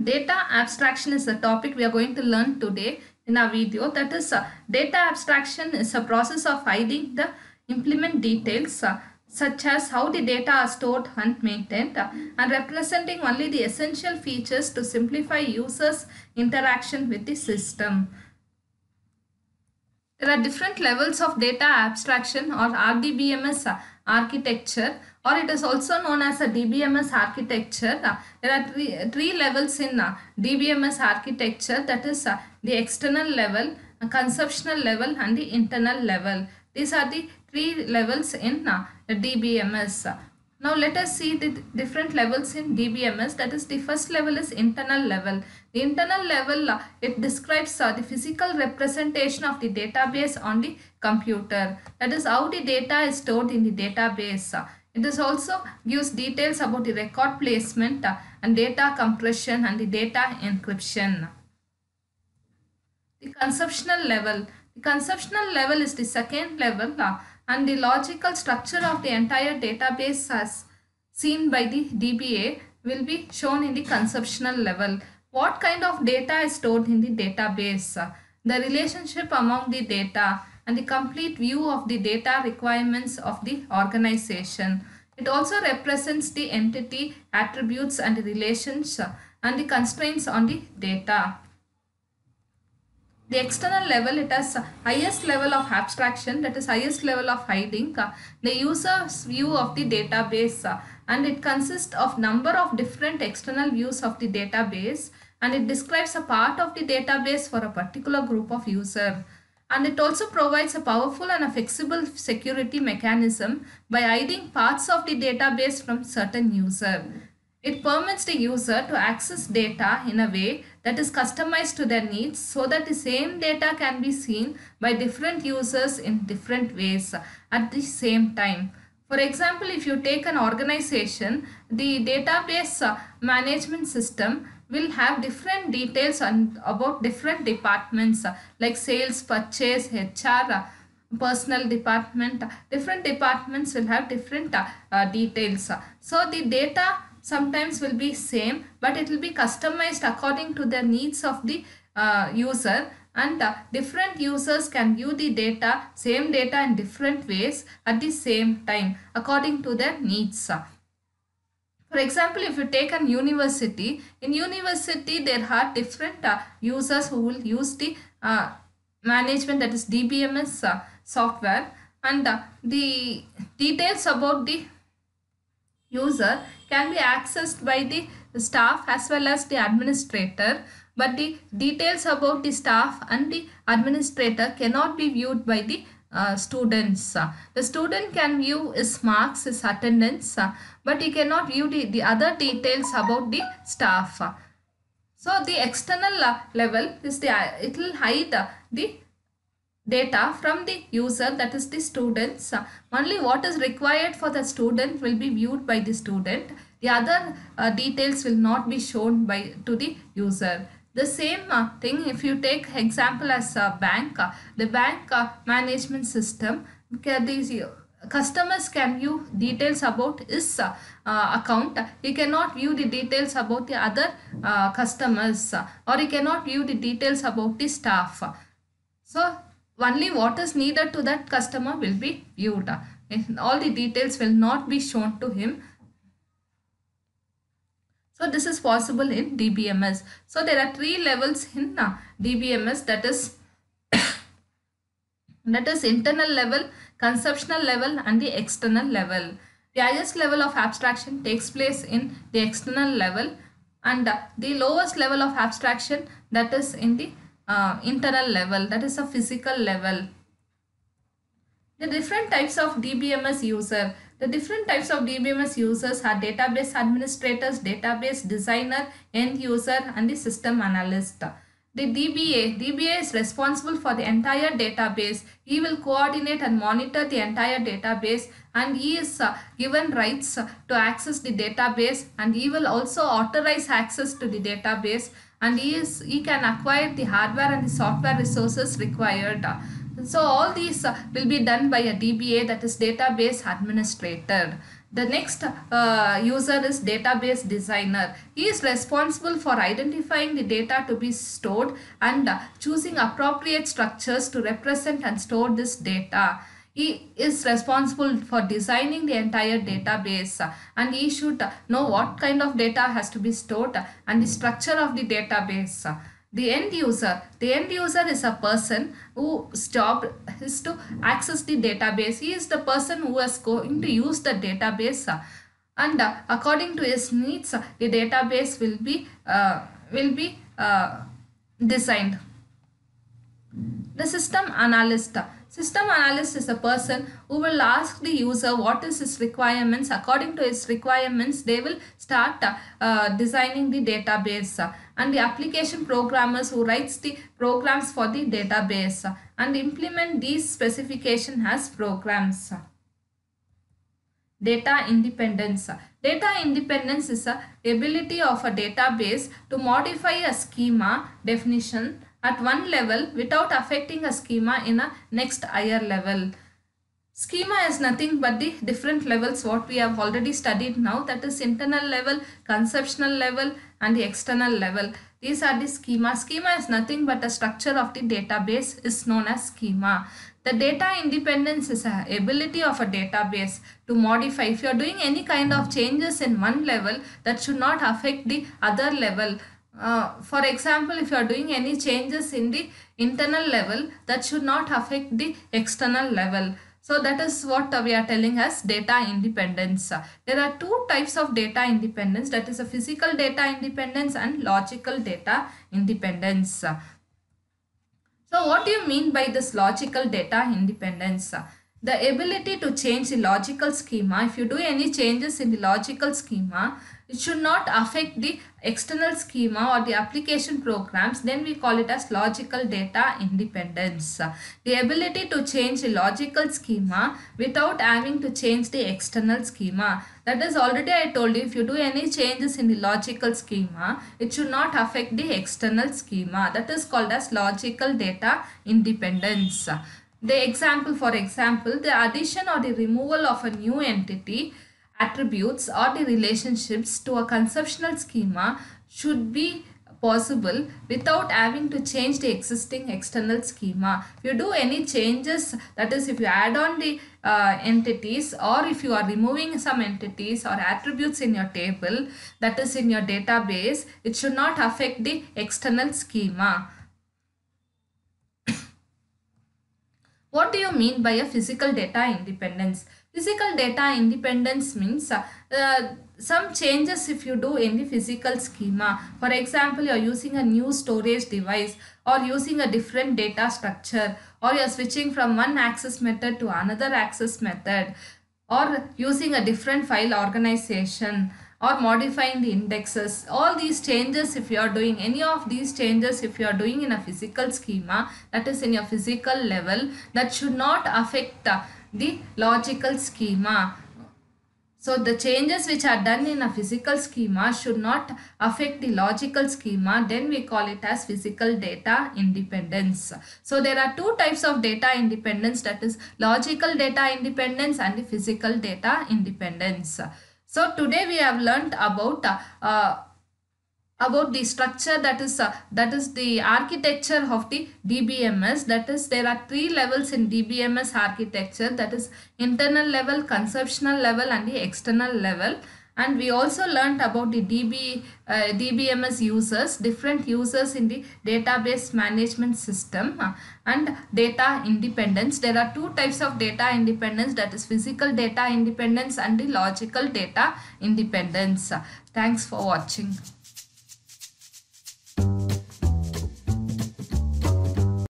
Data abstraction is the topic we are going to learn today in our video. That is, data abstraction is a process of hiding the implement details such as how the data are stored and maintained and representing only the essential features to simplify users' interaction with the system. There are different levels of data abstraction or RDBMS architecture, or it is also known as a DBMS architecture. There are three levels in DBMS architecture, that is the external level, conceptual level and the internal level. These are the three levels in DBMS. Now let us see the different levels in DBMS. That is, the first level is internal level. The internal level, it describes the physical representation of the database on the computer. That is how the data is stored in the database. It is also gives details about the record placement and data compression and the data encryption. The conceptual level. The conceptual level is the second level and the logical structure of the entire database as seen by the DBA will be shown in the conceptual level. What kind of data is stored in the database? The relationship among the data and the complete view of the data requirements of the organization. It also represents the entity, attributes and relations and the constraints on the data. The external level, it has highest level of abstraction, that is highest level of hiding the user's view of the database, and it consists of number of different external views of the database, and it describes a part of the database for a particular group of user. And it also provides a powerful and a flexible security mechanism by hiding parts of the database from certain user. It permits the user to access data in a way that is customized to their needs so that the same data can be seen by different users in different ways at the same time. For example, if you take an organization, the database management system will have different details about different departments like sales, purchase, HR, personal department. Different departments will have different details. So the data sometimes will be same, but it will be customized according to the needs of the user, and different users can view the data, same data in different ways at the same time according to their needs. For example, if you take an university, in university there are different users who will use the management, that is DBMS software, and the details about the user can be accessed by the staff as well as the administrator, but the details about the staff and the administrator cannot be viewed by the students. The student can view his marks, his attendance, but he cannot view the other details about the staff. So the external level is it will hide the data from the user, that is the students. Only what is required for the student will be viewed by the student. The other details will not be shown to the user. The same thing if you take example as a bank, the bank management system, these customers can view details about his account. He cannot view the details about the other customers, or he cannot view the details about the staff. So only what is needed to that customer will be viewed. All the details will not be shown to him. So this is possible in DBMS. So there are three levels in DBMS, that is internal level, conceptual level and the external level. The highest level of abstraction takes place in the external level, and the lowest level of abstraction, that is in the internal level, that is a physical level. The different types of DBMS user. The different types of DBMS users are database administrators, database designer, end user and the system analyst. The DBA is responsible for the entire database. He will coordinate and monitor the entire database, and he is given rights to access the database, and he will also authorize access to the database, and he can acquire the hardware and the software resources required. So all these will be done by a DBA, that is database administrator. The next user is database designer. He is responsible for identifying the data to be stored and choosing appropriate structures to represent and store this data. He is responsible for designing the entire database, and he should know what kind of data has to be stored and the structure of the database. The end user is a person whose job is to access the database. He is the person who is going to use the database, and according to his needs, the database will be designed. The system analyst. System analyst is a person who will ask the user what is his requirements. According to his requirements, they will start designing the database. And the application programmers who writes the programs for the database and implement these specifications as programs. Data independence. Data independence is the ability of a database to modify a schema definition at one level without affecting a schema in a next higher level. Schema is nothing but the different levels what we have already studied now, that is internal level, conceptual level and the external level. These are the schema. Schema is nothing but a structure of the database is known as schema. The data independence is the ability of a database to modify. If you are doing any kind of changes in one level, that should not affect the other level. For example, if you are doing any changes in the internal level, that should not affect the external level. So that is what we are telling as data independence. There are two types of data independence, that is a physical data independence and logical data independence. So what do you mean by this logical data independence? The ability to change the logical schema. If you do any changes in the logical schema, it should not affect the external schema or the application programs, then we call it as logical data independence. The ability to change the logical schema without having to change the external schema. That is already I told you, if you do any changes in the logical schema, it should not affect the external schema. That is called as logical data independence. The example, for example, the addition or the removal of a new entity, attributes or the relationships to a conceptual schema should be possible without having to change the existing external schema. If you do any changes, that is if you add on the entities, or if you are removing some entities or attributes in your table, that is in your database, it should not affect the external schema. What do you mean by a physical data independence? Physical data independence means some changes if you do in the physical schema. For example, you are using a new storage device or using a different data structure, or you are switching from one access method to another access method, or using a different file organization, or modifying the indexes. All these changes, if you are doing any of these changes, if you are doing in a physical schema, that is in your physical level, that should not affect the logical schema. So the changes which are done in a physical schema should not affect the logical schema, then we call it as physical data independence. So there are two types of data independence, that is logical data independence and the physical data independence. So today we have learnt about the structure, that is the architecture of the DBMS. That is, there are three levels in DBMS architecture, that is internal level, conceptual level and the external level. And we also learnt about the DBMS users, different users in the database management system, and data independence. There are two types of data independence, that is physical data independence and the logical data independence. Thanks for watching.